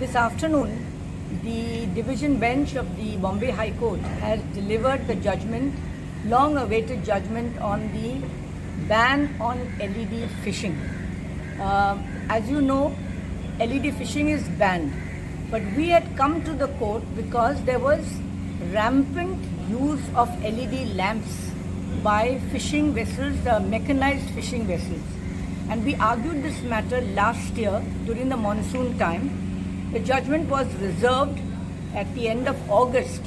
This afternoon, the division bench of the Bombay High Court has delivered the judgment, long-awaited judgment on the ban on LED fishing. As you know, LED fishing is banned, but we had come to the court because there was rampant use of LED lamps by fishing vessels, mechanized fishing vessels. And we argued this matter last year during the monsoon time. The judgment was reserved at the end of August,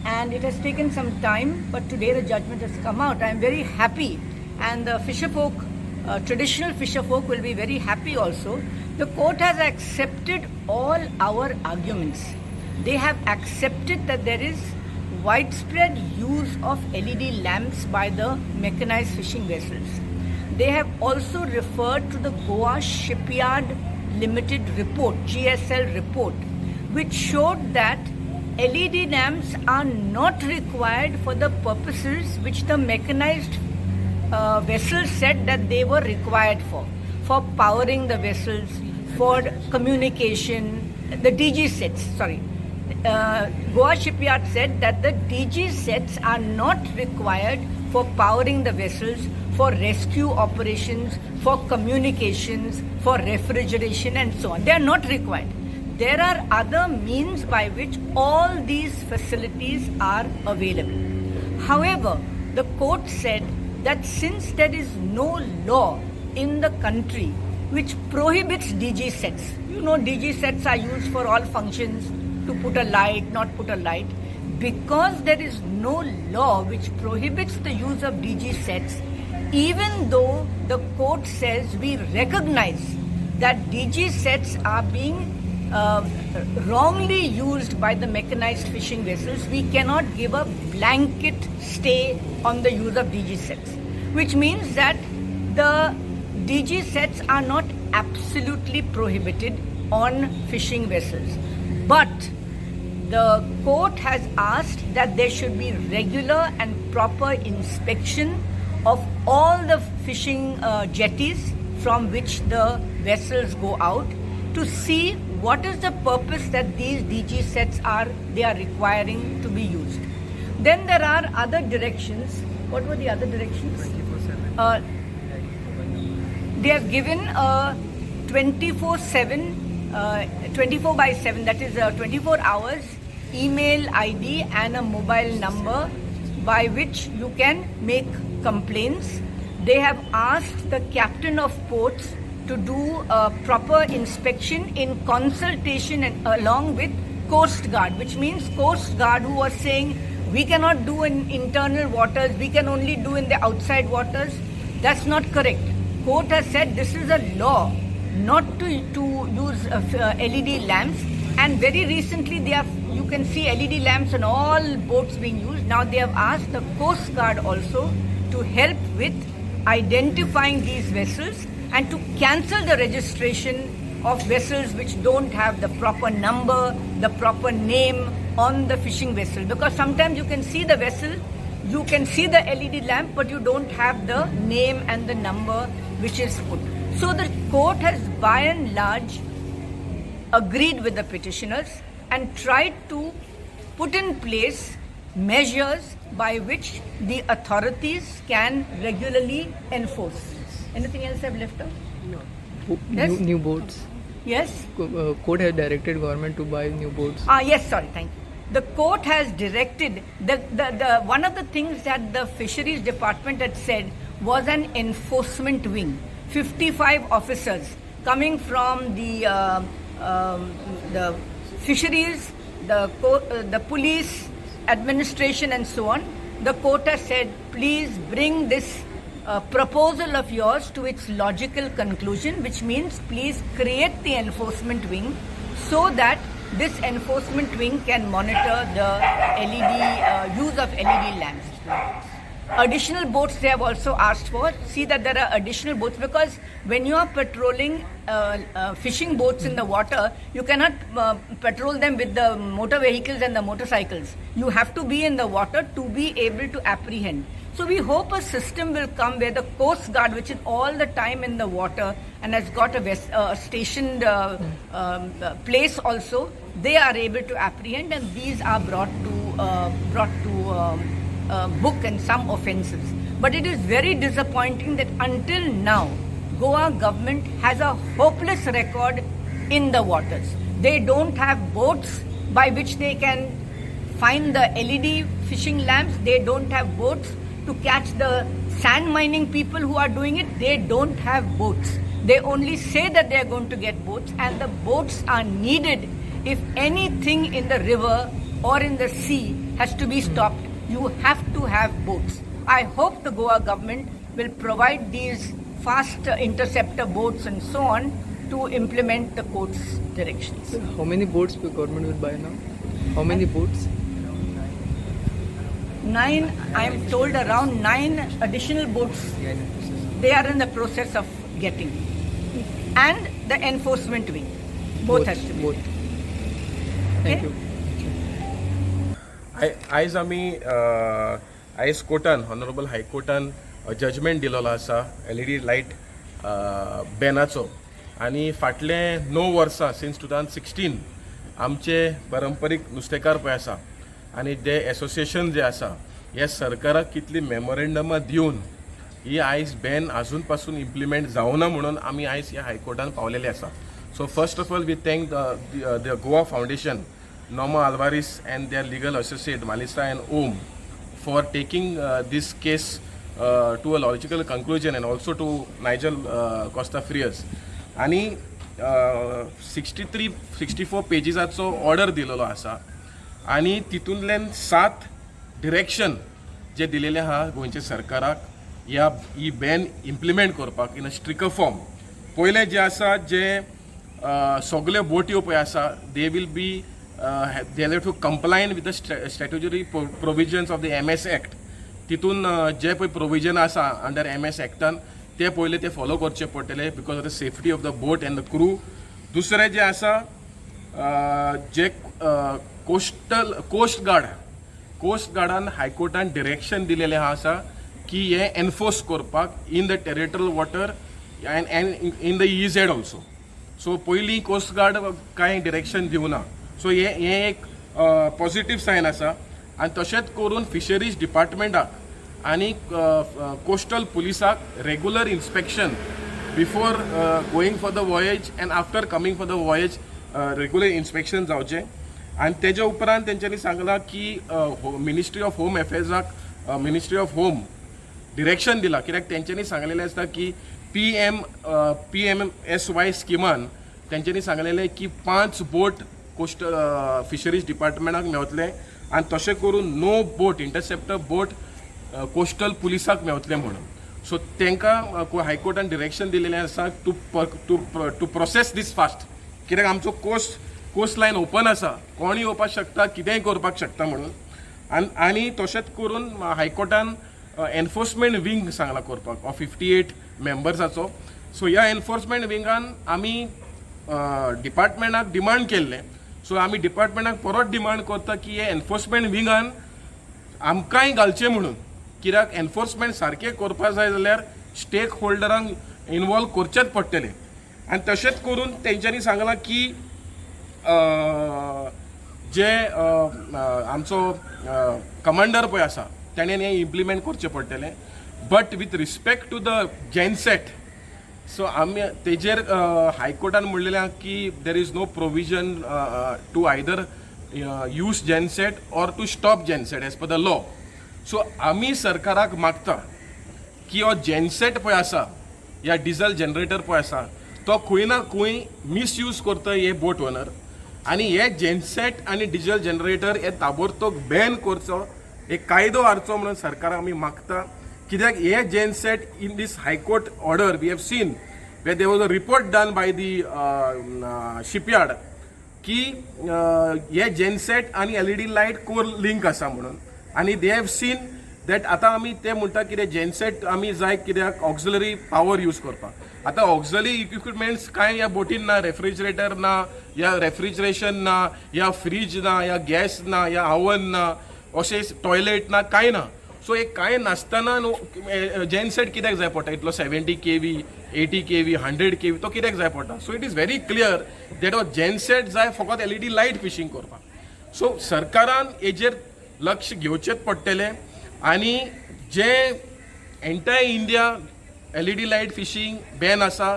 and it has taken some time, but today the judgment has come out. I am very happy, and the fisherfolk, traditional fisherfolk will be very happy also. The court has accepted all our arguments. They have accepted that there is widespread use of LED lamps by the mechanized fishing vessels. They have also referred to the Goa Shipyard Limited report, GSL report, which showed that LED lamps are not required for the purposes which the mechanized vessels said that they were required for powering the vessels, for communication, the DG sets, Goa Shipyard said that the DG sets are not required for powering the vessels, for rescue operations, for communications, for refrigeration and so on. They are not required. There are other means by which all these facilities are available. However, the court said that since there is no law in the country which prohibits DG sets, you know DG sets are used for all functions, to put a light, not put a light, because there is no law which prohibits the use of DG sets, even though the court says we recognize that DG sets are being wrongly used by the mechanized fishing vessels, we cannot give a blanket stay on the use of DG sets, which means that the DG sets are not absolutely prohibited on fishing vessels. But the court has asked that there should be regular and proper inspection of all the fishing jetties from which the vessels go out to see what is the purpose that these DG sets are requiring to be used. Then there are other directions. What were the other directions? 24/7. They have given a 24/7, 24/7, that is 24 hours email ID and a mobile number by which you can make complaints. They have asked the captain of ports to do a proper inspection in consultation and along with Coast Guard, which means Coast Guard who was saying we cannot do in internal waters, we can only do in the outside waters. That's not correct. Court has said this is a law not to use LED lamps, and very recently you can see LED lamps on all boats being used. Now they have asked the Coast Guard also to help with identifying these vessels and to cancel the registration of vessels which don't have the proper number, the proper name on the fishing vessel. Because sometimes you can see the vessel, you can see the LED lamp, but you don't have the name and the number which is put. So the court has by and large agreed with the petitioners and tried to put in place measures by which the authorities can regularly enforce. Anything else I've left out? No. Yes? New boats. Yes? Court has directed government to buy new boats. Yes, sorry, thank you. The court has directed, one of the things that the fisheries department had said was an enforcement wing. 55 officers coming from the fisheries, the police, administration and so on. The court has said, please bring this proposal of yours to its logical conclusion, which means please create the enforcement wing so that this enforcement wing can monitor the use of LED lamps. Additional boats they have also asked for. See that there are additional boats, because when you are patrolling fishing boats in the water, you cannot patrol them with the motor vehicles and the motorcycles. You have to be in the water to be able to apprehend. So we hope a system will come where the Coast Guard, which is all the time in the water and has got a stationed place also, they are able to apprehend, and these are brought to book and some offences. But it is very disappointing that until now, Goa government has a hopeless record in the waters. They don't have boats by which they can find the LED fishing lamps. They don't have boats to catch the sand mining people who are doing it. They don't have boats. They only say that they are going to get boats, and the boats are needed if anything in the river or in the sea has to be stopped. You have to have boats. I hope the Goa government will provide these fast interceptor boats and so on to implement the court's directions. How many boats the government will buy now? How many boats? 9, I am told around 9 additional boats they are in the process of getting. And the enforcement wing. Both has to be. Both. Thank you. आयज आमी आयज कोर्टान honourable हायकोर्टान judgement दिलेलो आसा LED light बॅनाचो. आनी फाटले 9 वर्सां since 2016 आमचे पारंपारीक नुस्तेकार पळय आसा आनी जे एसोसिएशन जे आसा हे सरकाराक कितली मेमोरेंडमां दिवन ही आयज बॅन आजून पासून इम्प्लिमेंट जावना म्हणून आमी आयज ह्या हायकोर्टान पावलेले आसा. So first of all we thank the Goa Foundation, Norma Alvarez and their legal associate Malisa and Om for taking this case to a logical conclusion, and also to Nigel Costa Frias. आणि 64 पेजीसाचो order दिलेलो आसा आणि तितूंतल्यान 7 direction जे दिलेले आहा गोंयच्या सरकाराक ही ban implement करपाक इन अ स्ट्रिकर फॉर्म. पयले जे आसा जे सगळे बोट्यो पळय आसा they will be they have to comply with the statutory provisions of the MS Act. तितून जे पळय प्रोविजन आसा अंडर MS एक्टान ते पयले ते फॉलो करचे पडटले because of the safety of the boat and the crew. दुसरे जे आसा जे कोस्ट गार्डान हायकोर्टान डिरेक्शन दिलेले आसा की हे एनफोर्स करपाक in the territorial water and in the EZ also. So पयलीं कोस्ट गार्ड कांय डिरेक्शन दिवना. सो हे एक पॉझिटिव्ह सायन आसा. आनी तशेंच करून फिशरीज डिपार्टमेंटाक आनी कोस्टल पुलिसाक regular inspection before going for the voyage and after coming for the voyage regular inspection जावचें. आनी तेज्या उपरांत तेंच्यांनी सांगलां की मिनिस्ट्री ऑफ होम अफेर्साक मिनिस्ट्री ऑफ होम डिरेक्शन दिलां, कित्याक तेंच्यांनी सांगलेलें आसता की PMSY स्किमान तेंच्यांनी सांगलेलें की 5 बोट कोस्टल फिशरीज डिपार्टमेंटाक मेवतले आनी तशें करून 9 बोट इंटरसेप्टर बोट कोस्टल पुलिसाक मेवतले म्हणून. सो तांकां हायकोर्टान डिरेक्शन दिलेलें आसा टू प्रोसेस दीस फास्ट, कित्याक आमचो कोस्ट लायन ओपन आसा, कोणूय येवपाक शकता, कितेंय करपाक शकता म्हणून. आनी तशेंच करून हायकोर्टान एनफोर्समेंट विंग सांगला करपाक ऑफ 58 मेंबर्साचो. सो ह्या एनफोर्समेंट विंगान आमी डिपार्टमेंटाक डिमांड केल्लें. सो आमी डिपार्टमेंटाक परत डिमांड करता की हे एनफोर्समेंट विंगान आमकांय घालचें म्हणून, कित्याक एनफोर्समेंट सारकें करपा जाय जाल्यार स्टेक होल्डरांक इनवॉल्व करचेच पडटलें. आनी तशेंच करून तेंच्यांनी सांगलां की जे आमचो कमांडर पळय आसा ताणें हें इम्प्लिमेंट करचें पडटलें. But with respect to the genset, so आमी तेजेर हायकोर्टान म्हणलेलें की there is no provision to either use genset or to stop genset as per the law. So आमी सरकाराक मागता की हो जेनसेट पळय आसा या डिझल जनरेटर पळय आसा तो खंय ना खंय मिसयूज करता हे बोट ओनर, आनी हे जेनसेट आनी डिझल जनरेटर हे ताबडतोब बॅन करचो, एक कायदो हाडचो म्हणून सरकाराक आमी मागता. कित्याक हे genset in this high court order we have seen where there was a report done by the shipyard की हे जेनसेट आनी LED लायट कोर लिंक आसा म्हणून, आनी दे हॅव सीन दॅट आतां आमी ते म्हणटा कितें जेनसेट आमी जाय कित्याक ऑक्झिलरी पावर यूज करपाक आतां ऑक्झिलरी इक्विपमेंट्स कांय ह्या बोटीन ना रेफ्रिजरेटर ना या रेफ्रिजरेशन ना या फ्रीज ना या गॅस ना या ओवन ना अशें टॉयलेट ना कांय ना सो एक कांय नासतना जेनसेट कित्याक जाय पडटा इतलो 70 kV 80 kV 100 kV तो कित्याक जाय पडटा so it is very clear that हो जेनसेट जाय फकत LED लायट फिशींग करपाक सो सरकारान हेजेर लक्ष घेवचेच पडटलें आनी जे entire India LED light fishing ban आसा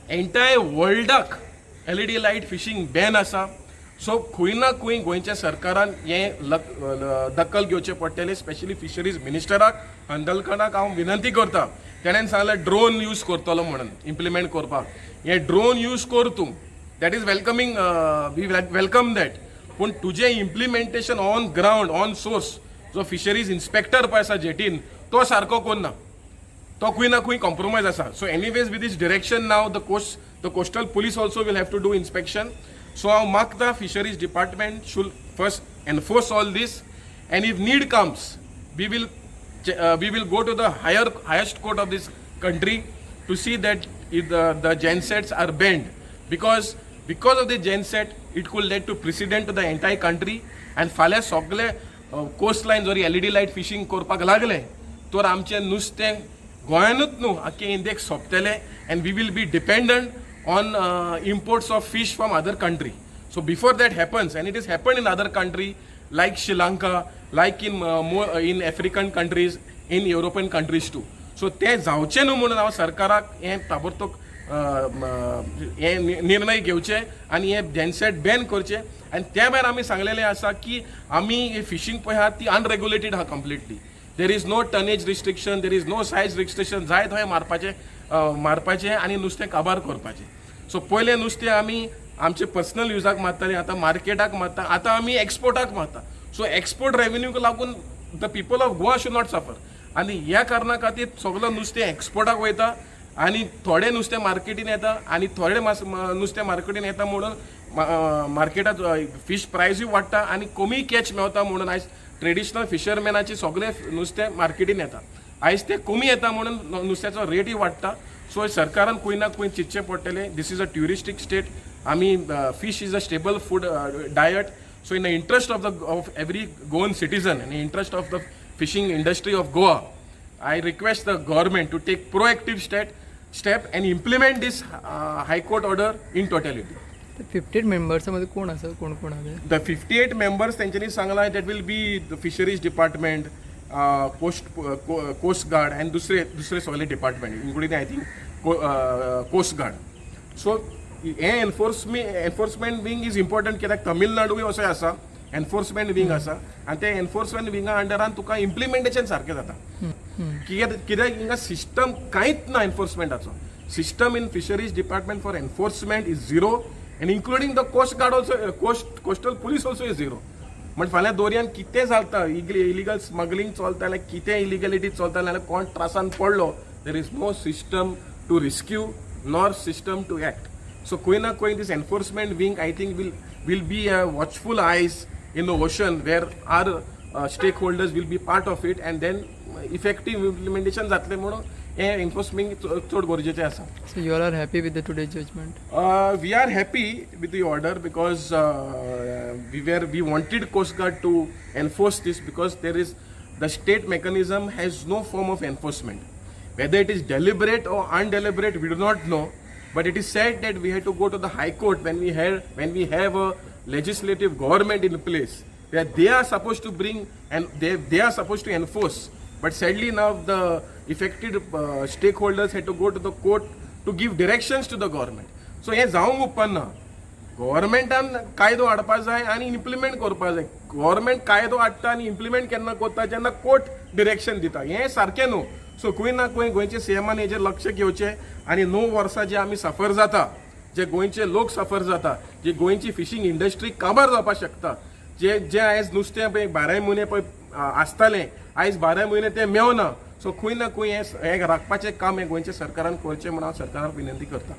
एंटायर वर्ल्डाक LED लायट फिशींग बॅन आसा सो खंय ना खंय गोंयच्या सरकारान हें दखल घेवचें पडटलें स्पेशली फिशरीज मिनिस्टराक हंदलकराक हांव विनंती करता तेणेन सांगलें ड्रोन यूज करतलो म्हणून इम्प्लिमेंट करपाक हे ड्रोन यूज कर तूं that is welcoming we welcome that पूण तुजें implementation on ground on source जो फिशरीज इन्स्पेक्टर पळय आसा जेटीन तो सारको करना तो खंय ना खंय कॉम्प्रोमायज आसा so anyways with this direction now the coastal police also will have to do inspection so हांव मागता fisheries department should first enforce all this and if need comes we will go to the highest court of this country to see that if the gensets are banned because of the genset it could lead to precedent to the entire country and फाल्यां सगळे coast lion जर LED light fishing करपाक लागले तर आमचें नुस्तें गोंयानूच न्हू आख्खे इंडियेक सोंपतलें and we will be dependent on imports of fish from other country. So before that happens, and it has happened in other country like Sri Lanka, like in African countries, in European countries too. So ते जावचे न्हू म्हणून हांव सरकाराक हें ताबडतोब हे निर्णय घेवचे आनी हे जेनसेट बॅन करचे आनी त्या भायर आमी सांगलेलें आसा की आमी हे फिशींग पळय आहा ती अनरेग्युलेटेड आहा completely there is no tonnage restriction there is no size restriction जाय थंय मारपाचें आनी नुस्तें काबार करपाचें सो पयलें नुस्तें आमी आमचे पर्सनल युजाक मारताले आतां मार्केटाक मारता आतां आमी एक्सपोर्टाक मारता सो एक्सपोर्ट रेवेन्यूक लागून the people of Goa should not suffer आनी ह्या कारणा खातीर सगळो नुस्तें एक्सपोर्टाक वयता आनी थोडें नुस्तें मार्केटीन येता आनी थोडें नुस्तें मार्केटीन येता म्हणून मार्केटात फीश प्रायसूय वाडटा आनी कमी कॅच मेवता म्हणून आयज ट्रेडिशनल फिशरमॅनाची सगळें नुस्तें मार्केटीन येता आयज तें कमी येता म्हणून नुस्त्याचो रेटूय वाडटा सो सरकारान खंय ना खंय चिंतचें पडटलें this is a touristic state आमी fish is a stable food diet so in the interest of every Goan citizen in interest of the fishing industry of Goa, I request the government to take proactive step and implement this High Court order in totality. 58 मेंबर्सामध्ये कोण आसा कोण आहे The 58 members त्यांच्यानी Sangla that will be the fisheries department, coast guard and दुसरे सगळे department including I think coast guard. So हे enforcement wing is important कित्याक तमिळनाडूय असो आसा एनफोर्समेंट विंग आसा आनी ते एनफोर्समेंट विंगा अंडरान तुका इम्प्लिमेंटेशन सारकें जाता कित्याक हिंगा सिस्टम कांयच ना एनफोर्समेंटाचो system in fisheries department for enforcement is zero and including the coast guard also coastal police also is zero म्हणजे फाल्यां दर्यान कितें चलता इलिगल स्मगलिंग चलता जाल्यार कितें इलिगलिटी चलता जाल्यार कोण त्रासान पडलो there is no system to rescue nor system to act so खंय ना खंय this enforcement wing I think will be a watchful eyes in the ocean where our stakeholders will be part of it and then effective implementation जातले म्हणून हे enforcement चड गरजेचें आसा. So you all are happy with the today's judgment? We are happy with the order because we wanted Coast Guard to enforce this because there is the state mechanism has no form of enforcement. Whether it is deliberate or undeliberate, we do not know. But it is said that we had to go to the High Court when we have a legislative government in place where they are supposed to bring and they are supposed to enforce. But sadly now the affected stakeholders had to go to the court to give directions to the government. So हे जावंक उपन्ना गव्हर्मेंटान कायदो हाडपा जाय आनी implement करपा जाय. Government कायदो हाडटा आनी इम्प्लिमेंट केन्ना करता जेन्ना कोर्ट डिरेक्शन दिता हें सारकें न्हू. सो खंय ना खंय गोंयचे सीएमान हेजेर लक्ष घेवचें आनी 9 वर्सां जे आमी सफर जाता जे गोंयचे लोक सफर जाता जे गोंयची फिशींग इंडस्ट्री काबार जावपाक शकता जे आयज नुस्तें पळय 12 म्हयने पळय आसतालें आयज 12 म्हयने तें मेवना. सो खंय ना खंय हें राखपाचें काम हें गोंयच्या सरकारान करचें म्हणून हांव सरकाराक विनंती करता.